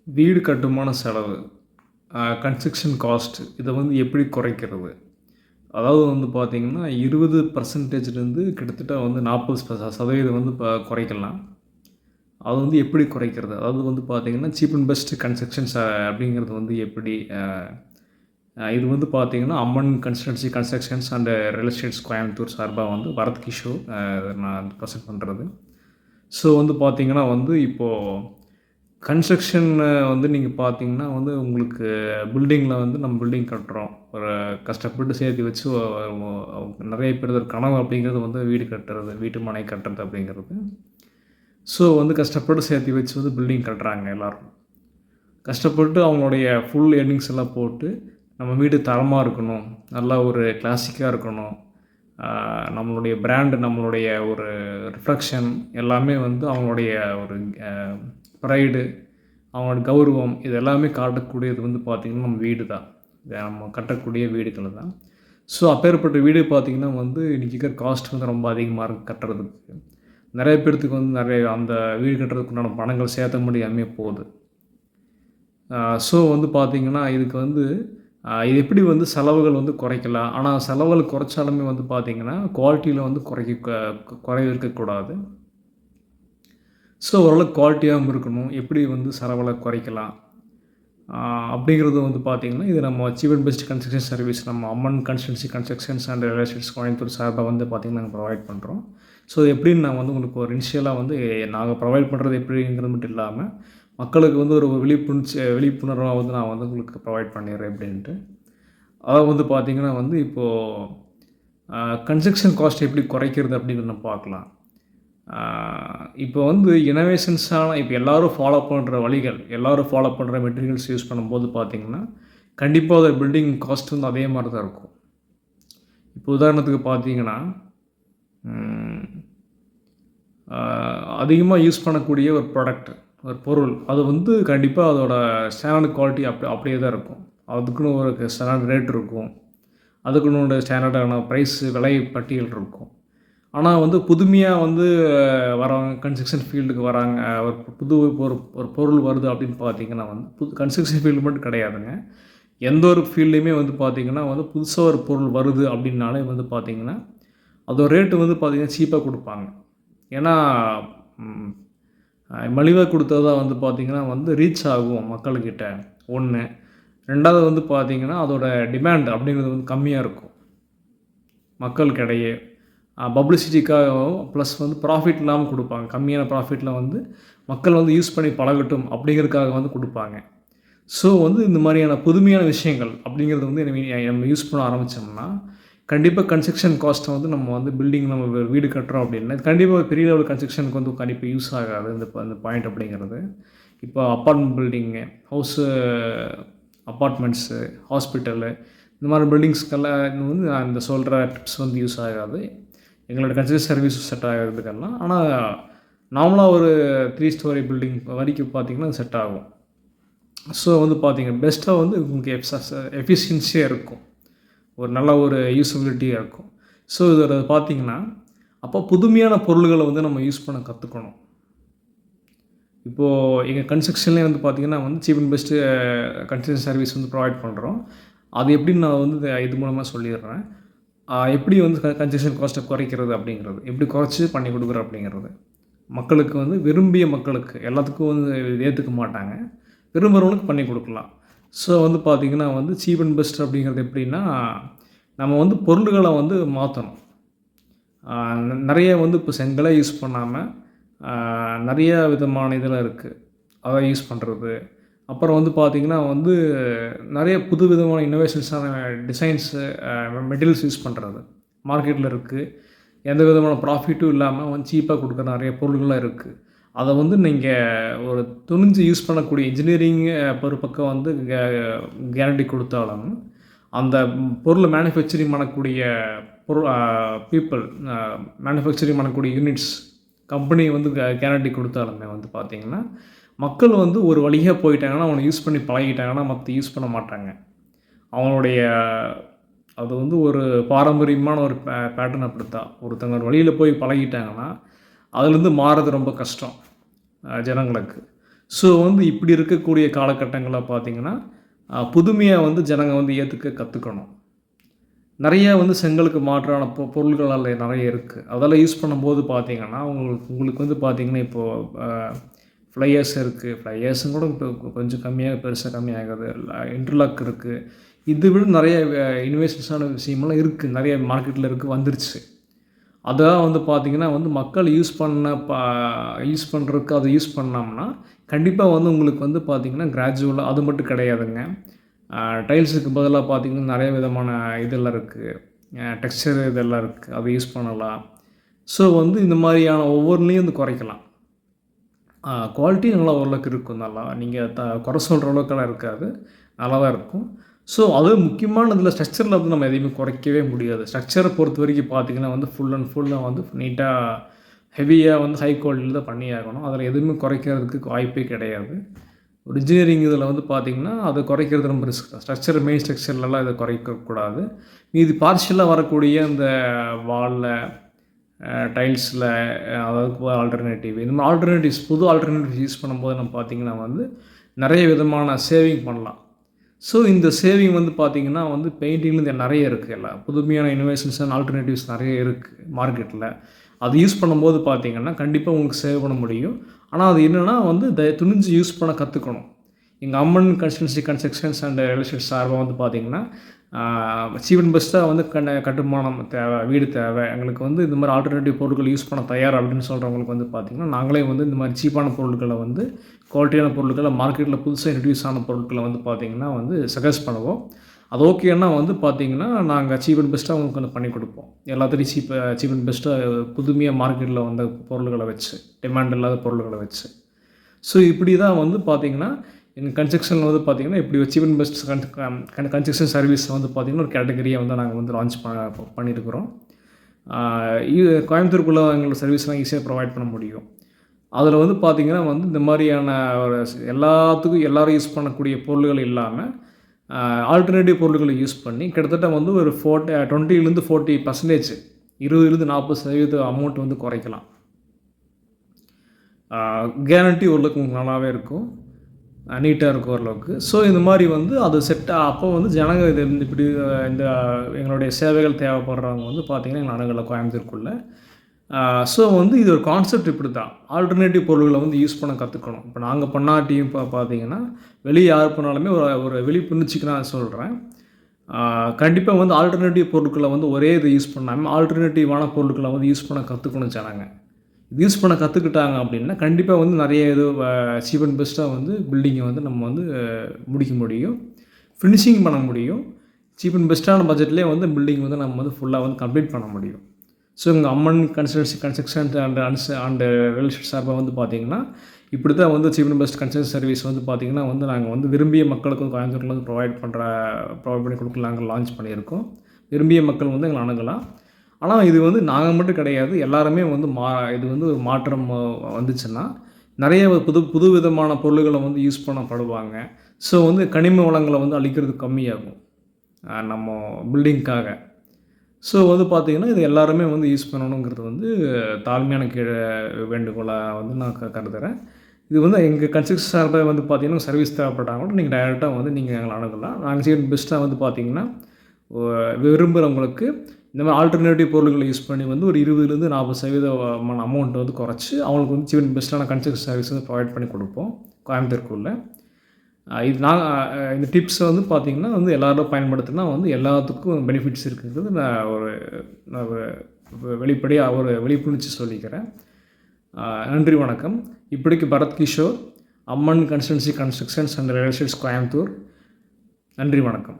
வீடு கட்டுமான செலவு, கன்ஸ்ட்ரக்ஷன் காஸ்ட் இதை வந்து எப்படி குறைக்கிறது? அதாவது வந்து பார்த்தீங்கன்னா, 20% கிட்டத்தட்ட வந்து 40% வந்து குறைக்கலாம். அது வந்து எப்படி குறைக்கிறது? அதாவது வந்து பார்த்தீங்கன்னா, சீப் அண்ட் பெஸ்ட் கன்ஸ்ட்ரக்ஷன்ஸ் அப்படிங்கிறது வந்து எப்படி இது வந்து பார்த்தீங்கன்னா, அம்மன் கன்ஸ்ட்ரக்ஷன்சி constructions and real estates Coimbatore சார்பா வந்து பரத் கிஷோர் நான் ப்ரெசென்ட் பண்ணுறது. ஸோ வந்து பார்த்தீங்கன்னா வந்து இப்போது கன்ஸ்ட்ரக்ஷன் வந்து நீங்கள் பார்த்தீங்கன்னா வந்து உங்களுக்கு பில்டிங்கில் வந்து நம்ம பில்டிங் கட்டுறோம். ஒரு கஷ்டப்பட்டு சேர்த்து வச்சு நிறைய பேர் கனவு அப்படிங்கிறது வந்து வீடு கட்டுறது, வீட்டு மனை கட்டுறது அப்படிங்கிறது. ஸோ வந்து கஷ்டப்பட்டு சேர்த்து வச்சு வந்து பில்டிங் கட்டுறாங்க எல்லோரும். கஷ்டப்பட்டு அவங்களுடைய ஃபுல் எர்னிங்ஸ் எல்லாம் போட்டு நம்ம வீடு தரமாக இருக்கணும், நல்லா ஒரு கிளாசிக்காக இருக்கணும், நம்மளுடைய பிராண்டு, நம்மளுடைய ஒரு ரிஃப்ளெக்ஷன் எல்லாமே வந்து அவங்களுடைய ஒரு ப்ரைடு, அவங்களோட கௌரவம் இது எல்லாமே காட்டக்கூடியது வந்து பார்த்திங்கன்னா நம்ம வீடு தான். நம்ம கட்டக்கூடிய வீடுகள் தான். ஸோ அப்பேற்பட்ட வீடு பார்த்திங்கன்னா வந்து இன்றைக்கி இருக்கிற காஸ்ட் வந்து ரொம்ப அதிகமாக இருக்குது கட்டுறதுக்கு. நிறைய பேர்த்துக்கு வந்து அந்த வீடு கட்டுறதுக்கு உண்டான பணங்கள் சேர்த்த முடியாமே போகுது. ஸோ வந்து பார்த்திங்கன்னா இதுக்கு வந்து இது எப்படி வந்து செலவுகள் வந்து குறைக்கலாம். ஆனால் செலவுகள் குறைச்சாலுமே வந்து பார்த்திங்கன்னா குவாலிட்டியில் வந்து குறைவு இருக்கக்கூடாது. ஸோ ஓரளவுக்கு குவாலிட்டியாகவும் இருக்கணும். எப்படி வந்து செலவுகளை குறைக்கலாம் அப்படிங்கிறது வந்து பார்த்திங்கன்னா, இது நம்ம cheap and best construction service நம்ம அம்மன் கன்ஸ்ட்ரக்ஷன்சி constructions and real estates Coimbatore சார்பாக வந்து பார்த்திங்கன்னா நாங்கள் ப்ரொவைட் பண்ணுறோம். ஸோ எப்படின்னு நான் வந்து உங்களுக்கு ஒரு இனிஷியலாக வந்து நாங்கள் ப்ரொவைட் பண்ணுறது எப்படிங்கிறது மட்டும் இல்லாமல் மக்களுக்கு வந்து ஒரு விழிப்புணர்வாக வந்து நான் வந்து உங்களுக்கு ப்ரொவைட் பண்ணிடுறேன் அப்படின்ட்டு. அதாவது வந்து பார்த்திங்கன்னா வந்து இப்போது கன்ஸ்ட்ரக்ஷன் காஸ்ட் எப்படி குறைக்கிறது அப்படிங்கிறத நம்ம பார்க்கலாம். இப்போ வந்து இனோவேஷன்ஸான இப்போ எல்லோரும் ஃபாலோ பண்ணுற வழிகள், எல்லோரும் ஃபாலோ பண்ணுற மெட்டீரியல்ஸ் யூஸ் பண்ணும்போது பார்த்திங்கன்னா, கண்டிப்பாக அதோட பில்டிங் காஸ்ட் வந்து அதே மாதிரி தான் இருக்கும். இப்போ உதாரணத்துக்கு பார்த்தீங்கன்னா, அதிகமாக யூஸ் பண்ணக்கூடிய ஒரு ப்ராடக்ட், ஒரு பொருள், அது வந்து கண்டிப்பாக அதோட ஸ்டாண்டர்ட் குவாலிட்டி அப்படியே தான் இருக்கும். அதுக்குன்னு ஒரு ஸ்டாண்டர்ட் ரேட் இருக்கும். அதுக்குன்னு ஸ்டாண்டர்டான விலை பட்டியல் இருக்கும். ஆனால் வந்து புதுமையாக வந்து வரவங்க கன்ஸ்ட்ரக்ஷன் ஃபீல்டுக்கு வராங்க, ஒரு பொருள் வருது அப்படின்னு பார்த்தீங்கன்னா வந்து கன்ஸ்ட்ரக்ஷன் ஃபீல்டு மட்டும் கிடையாதுங்க. எந்த ஒரு ஃபீல்ட்லேயுமே வந்து பார்த்திங்கன்னா வந்து புதுசாக ஒரு பொருள் வருது அப்படின்னாலே வந்து பார்த்திங்கன்னா அதோட ரேட்டு வந்து பார்த்திங்கன்னா சீப்பாக கொடுப்பாங்க. ஏன்னா மலிவாக கொடுத்தா தான் வந்து பார்த்திங்கன்னா வந்து ரீச் ஆகும் மக்கள்கிட்ட ஒன்று. ரெண்டாவது வந்து பார்த்திங்கன்னா அதோட டிமாண்ட் அப்படிங்கிறது வந்து கம்மியாக இருக்கும் மக்களுக்கிடையே. பப்ளிசிட்டிக்காகவும் ப்ளஸ் வந்து ப்ராஃபிட் இல்லாமல் கொடுப்பாங்க. கம்மியான ப்ராஃபிட்டில் வந்து மக்கள் வந்து யூஸ் பண்ணி பழகட்டும் அப்படிங்கிறதுக்காக வந்து கொடுப்பாங்க. ஸோ வந்து இந்த மாதிரியான புதுமையான விஷயங்கள் அப்படிங்கிறது வந்து நம்ம யூஸ் பண்ண ஆரம்பித்தோம்னா கண்டிப்பாக கன்ஸ்ட்ரக்ஷன் காஸ்ட்டை வந்து நம்ம வந்து பில்டிங் நம்ம வீடு கட்டுறோம் அப்படின்னா கண்டிப்பாக பெரிய லெவல் கன்ஸ்ட்ரக்ஷனுக்கு வந்து கண்டிப்பாக யூஸ் ஆகாது இந்த பாயிண்ட் அப்படிங்கிறது. இப்போ அப்பார்ட்மெண்ட் பில்டிங்கு, அப்பார்ட்மெண்ட்ஸு, ஹாஸ்பிட்டலு இந்த மாதிரி பில்டிங்ஸ்க்கெல்லாம் வந்து நான் இந்த சொல்கிற டிப்ஸ் வந்து யூஸ் ஆகாது. எங்களோட கன்ஸ்ட்ரக்ஷன் சர்வீஸ் செட் ஆகிறதுக்கெல்லாம். ஆனால் நார்மலாக ஒரு 3 ஸ்டோரி பில்டிங் வரைக்கும் பார்த்திங்கன்னா செட் ஆகும். ஸோ வந்து பார்த்திங்கன்னா பெஸ்ட்டாக வந்து உங்களுக்கு எஃபிஷியன்சியாக இருக்கும், ஒரு நல்ல ஒரு யூஸபிலிட்டியாக இருக்கும். ஸோ இதில் பார்த்திங்கன்னா அப்போ புதுமையான பொருள்களை வந்து நம்ம யூஸ் பண்ண கற்றுக்கணும். இப்போது எங்கள் கன்ஸ்ட்ரக்ஷன்லேயே வந்து பார்த்திங்கன்னா வந்து cheap and best construction service வந்து ப்ரொவைட் பண்ணுறோம். அது எப்படின்னு நான் வந்து இது மூலமாக சொல்லிடுறேன். எப்படி வந்து கன்ஸ்ட்ரக்ஷன் காஸ்ட்டை குறைக்கிறது அப்படிங்கிறது, எப்படி குறைச்சி பண்ணி கொடுக்குறோம் அப்படிங்கிறது. மக்களுக்கு வந்து விரும்பிய மக்களுக்கு எல்லாத்துக்கும் வந்து ஏற்றுக்க மாட்டாங்க, விரும்புகிறவங்களுக்கு பண்ணி கொடுக்கலாம். ஸோ வந்து பார்த்திங்கன்னா வந்து சீப் அண்ட் பெஸ்ட் அப்படிங்கிறது எப்படின்னா நம்ம வந்து பொருள்களை வந்து மாற்றணும். நிறைய வந்து இப்போ செங்கலை யூஸ் பண்ணாமல் நிறைய விதமான இதெல்லாம் இருக்குது, அதை யூஸ் பண்ணுறது. அப்புறம் வந்து பார்த்திங்கன்னா வந்து நிறைய புது விதமான இன்னோவேஷன்ஸான டிசைன்ஸு, மெட்டீரியல்ஸ் யூஸ் பண்ணுறது மார்க்கெட்டில் இருக்குது. எந்த விதமான ப்ராஃபிட்டும் இல்லாமல் வந்து சீப்பாக கொடுக்குற நிறைய பொருள்கள்லாம் இருக்குது. அதை வந்து நீங்கள் ஒரு துணிஞ்சு யூஸ் பண்ணக்கூடிய இன்ஜினியரிங் ஒரு பக்கம் வந்து கேரண்டி கொடுத்தாலும் அந்த பொருளை மேனுஃபேக்சரிங் பண்ணக்கூடிய பீப்புள், மேனுஃபேக்சரிங் பண்ணக்கூடிய யூனிட்ஸ், கம்பெனி வந்து கேரண்டி கொடுத்தாலுமே வந்து பார்த்திங்கன்னா மக்கள் வந்து ஒரு வழியாக போயிட்டாங்கன்னா அவனை யூஸ் பண்ணி பழகிட்டாங்கன்னா மற்ற யூஸ் பண்ண மாட்டாங்க. அவங்களுடைய அது வந்து ஒரு பாரம்பரியமான ஒரு பேட்டர்ன் அப்படித்தான். ஒருத்தங்க ஒரு வழியில் போய் பழகிட்டாங்கன்னா அதுலேருந்து மாறுறது ரொம்ப கஷ்டம் ஜனங்களுக்கு. ஸோ வந்து இப்படி இருக்கக்கூடிய காலகட்டங்களில் பார்த்தீங்கன்னா, புதுமையாக வந்து ஜனங்க வந்து ஏற்றுக்க கற்றுக்கணும். நிறைய வந்து செங்கலுக்கு மாற்றான பொருள்கள் அதில் நிறைய இருக்குது. அதெல்லாம் யூஸ் பண்ணும்போது பார்த்தீங்கன்னா, உங்களுக்கு உங்களுக்கு வந்து பார்த்தீங்கன்னா, இப்போது ஃப்ளையர்ஸ் இருக்குது. ஃப்ளையர்ஸும் கூட இப்போ கொஞ்சம் கம்மியாக பெருசாக கம்மியாகுது. இன்டர்லாக் இருக்குது. இதை விட நிறைய இன்வெஸ்ட்மெண்ட்ஸான விஷயமெல்லாம் இருக்குது. நிறைய மார்க்கெட்டில் இருக்குது, வந்துருச்சு. அதான் வந்து பார்த்திங்கன்னா வந்து மக்கள் யூஸ் பண்ணுறதுக்கு அதை யூஸ் பண்ணோம்னா, கண்டிப்பாக வந்து உங்களுக்கு வந்து பார்த்திங்கன்னா கிராஜுவலாக அது மட்டும் கிடையாதுங்க. டைல்ஸுக்கு பதிலாக பார்த்திங்கன்னா நிறைய விதமான இதெல்லாம் இருக்குது. டெக்ஸ்சர் இதெல்லாம் இருக்குது. அதை யூஸ் பண்ணலாம். ஸோ வந்து இந்த மாதிரியான ஒவ்வொன்றிலையும் வந்து குறைக்கலாம். குவாலிட்டி நல்லா ஓரளவுக்கு இருக்கும். நல்லா நீங்கள் குறை சொல்கிற அளவுக்கெல்லாம் இருக்காது. நல்லா தான் இருக்கும். ஸோ அது முக்கியமானதில் ஸ்ட்ரக்சரில் வந்து நம்ம எதையுமே குறைக்கவே முடியாது. ஸ்ட்ரக்சரை பொறுத்த வரைக்கும் பார்த்திங்கன்னா வந்து ஃபுல் அண்ட் ஃபுல்லாக வந்து நீட்டாக ஹெவியாக வந்து ஹை குவாலிட்டியில் தான் பண்ணி ஆகணும். அதில் எதுவுமே குறைக்கிறதுக்கு வாய்ப்பே கிடையாது. ஒரு இன்ஜினியரிங் இதில் வந்து பார்த்திங்கன்னா அதை குறைக்கிறது ரொம்ப ரிஸ்க். மெயின் ஸ்ட்ரக்சர்லலாம் இதை குறைக்கக்கூடாது. மீதி பார்ஷியலாக வரக்கூடிய இந்த வாலில், டைல்ஸில், அதாவது ஆல்டர்னேட்டிவ் இந்த மாதிரி புது ஆல்டர்னேட்டிவ்ஸ் யூஸ் பண்ணும்போது நம்ம பார்த்திங்கன்னா வந்து நிறைய விதமான சேவிங் பண்ணலாம். ஸோ இந்த சேவிங் வந்து பார்த்திங்கன்னா வந்து பெயிண்டிங்லேருந்து நிறைய இருக்குது. எல்லாம் புதுமையான இனோவேஷன்ஸ் அண்ட் ஆல்டர்னேட்டிவ்ஸ் நிறைய இருக்குது மார்க்கெட்டில். அது யூஸ் பண்ணும்போது பார்த்திங்கன்னா கண்டிப்பாக உங்களுக்கு சேவ் பண்ண முடியும். ஆனால் அது என்னென்னா வந்து துணிஞ்சு யூஸ் பண்ண கற்றுக்கணும். எங்கள் அம்மன் கன்ஸ்ட்ரக்ஷன்ஸ் அண்ட் ரியல் எஸ்டேட் சார்பாக வந்து பார்த்திங்கன்னா சீப் அண்ட் பெஸ்ட்டாக வந்து கட்டுமானம் தேவை, வீடு தேவை, எங்களுக்கு வந்து இந்த மாதிரி ஆல்டர்னேட்டிவ் பொருட்கள் யூஸ் பண்ண தயார் அப்படின்னு சொல்கிறவங்களுக்கு வந்து பார்த்திங்கன்னா நாங்களே வந்து இந்த மாதிரி சீப்பான பொருட்களை வந்து குவாலிட்டியான பொருட்களை மார்க்கெட்டில் புதுசாக இன்ட்ரடியூஸ் ஆன பொருட்களை வந்து பார்த்திங்கன்னா வந்து சஜஸ்ட் பண்ணுவோம். அது ஓகேன்னா வந்து பார்த்திங்கன்னா நாங்கள் சீப் அண்ட் பெஸ்ட்டாக உங்களுக்கு வந்து பண்ணி கொடுப்போம். எல்லாத்துலேயும் சீப் அண்ட் பெஸ்ட்டாக புதுமையாக மார்க்கெட்டில் வந்த பொருள்களை வச்சு, டிமாண்ட் இல்லாத பொருள்களை வச்சு. ஸோ இப்படி தான் வந்து பார்த்திங்கன்னா எங்கள் கன்ஸ்ட்ரக்ஷனில் வந்து பார்த்திங்கன்னா இப்படி cheap and best construction service வந்து பார்த்திங்கன்னா ஒரு கேட்டகரியை வந்து நாங்கள் வந்து லான்ச் பண்ணியிருக்கிறோம். கோயம்புத்தூருக்குள்ளே எங்களோட சர்வீஸ்லாம் ஈஸியாக ப்ரொவைட் பண்ண முடியும். அதில் வந்து பார்த்திங்கன்னா வந்து இந்த மாதிரியான ஒரு எல்லாத்துக்கும் எல்லோரும் யூஸ் பண்ணக்கூடிய பொருள்கள் இல்லாமல் ஆல்டர்னேட்டிவ் பொருட்களை யூஸ் பண்ணி கிட்டத்தட்ட வந்து ஒரு 20% 40%, 20% 40% அமௌண்ட் வந்து குறைக்கலாம். கேரண்டி ஓரளவுக்கு உங்களுக்கு நல்லாவே இருக்கும், நீட்டாக இருக்கும் ஓரளவுக்கு. ஸோ இந்த மாதிரி வந்து அது அப்போ வந்து ஜனங்க இது இப்படி இந்த எங்களுடைய சேவைகள் தேவைப்படுறவங்க வந்து பார்த்திங்கன்னா எங்கள் அணுகலை கோயம்புத்தூருக்குள்ளே. ஸோ வந்து இது ஒரு கான்செப்ட் இப்படி தான். ஆல்டர்னேட்டிவ் பொருள்களை வந்து யூஸ் பண்ண கற்றுக்கணும். இப்போ நாங்கள் பண்ணாட்டியும் பார்த்திங்கன்னா வெளியே யார் பண்ணாலுமே ஒரு விழிப்புணர்ச்சிக்கு நான் சொல்கிறேன். கண்டிப்பாக வந்து ஆல்டர்னேட்டிவ் பொருட்களை வந்து ஒரே இதை யூஸ் பண்ணாமல் ஆல்டர்னேட்டிவான பொருட்களை வந்து யூஸ் பண்ண கற்றுக்கணும் ஜனங்க. யூஸ் பண்ண கற்றுக்கிட்டாங்க அப்படின்னா கண்டிப்பாக வந்து நிறைய இது சீப் அண்ட் பெஸ்ட்டாக வந்து பில்டிங்கை வந்து நம்ம வந்து முடிக்க முடியும், ஃபினிஷிங் பண்ண முடியும். சீப் அண்ட் பெஸ்ட்டான பட்ஜெட்லேயே வந்து பில்டிங் வந்து நம்ம வந்து ஃபுல்லாக வந்து கம்ப்ளீட் பண்ண முடியும். ஸோ எங்கள் Amman construction and real estate சார்பாக வந்து பார்த்திங்கன்னா இப்படி தான் வந்து cheap and best construction service வந்து பார்த்திங்கன்னா வந்து நாங்கள் வந்து விரும்பிய மக்களுக்கு வந்து கோயம்புத்தூரில் வந்து ப்ரொவைட் பண்ணி கொடுக்க நாங்கள் லான்ச் பண்ணியிருக்கோம். விரும்பிய மக்கள் வந்து எங்களை அணுகலாம். ஆனால் இது வந்து நாங்கள் மட்டும் கிடையாது, எல்லாருமே வந்து இது வந்து ஒரு மாற்றம் வந்துச்சுன்னா நிறைய புது விதமான பொருள்களை வந்து யூஸ் பண்ணப்படுவாங்க. ஸோ வந்து கனிம வளங்களை வந்து அழிக்கிறது கம்மியாகும் நம்ம பில்டிங்க்காக. ஸோ வந்து பார்த்திங்கன்னா இது எல்லாருமே வந்து யூஸ் பண்ணணுங்கிறது வந்து தாழ்மையான வேண்டுகோளாக வந்து நான் கருதுகிறேன். இது வந்து எங்கள் கன்ஸ்ட்ரக்ஷன் சார்பாக வந்து பார்த்திங்கன்னா சர்வீஸ் தேவைப்பட்டாங்க நீங்கள் டைரெக்டாக வந்து நீங்கள் எங்களை அணுகலாம். நாங்கள் சீப் பெஸ்ட்டாக வந்து பார்த்திங்கன்னா விரும்புகிறவங்களுக்கு இந்த மாதிரி ஆல்டர்னேட்டிவ் பொருட்களை யூஸ் பண்ணி வந்து ஒரு 20% 40% அமௌண்ட் வந்து குறைச்சி அவங்களுக்கு வந்து சீப் பெஸ்ட்டான கன்ஸ்ட்ரக்ஷன் சர்வீஸ் வந்து ப்ரொவைட் பண்ணி கொடுப்போம் கோயம்புத்தூருக்குள்ளே. இது இந்த டிப்ஸை வந்து பார்த்திங்கன்னா வந்து எல்லோரும் பயன்படுத்தினா வந்து எல்லாத்துக்கும் பெனிஃபிட்ஸ் இருக்குங்கிறது நான் வெளிப்படையாக ஒரு விழிப்புணர்ச்சி சொல்லிக்கிறேன். நன்றி, வணக்கம். இப்படிக்கு Bharath Kishore, Amman constructions and real estates Coimbatore. நன்றி, வணக்கம்.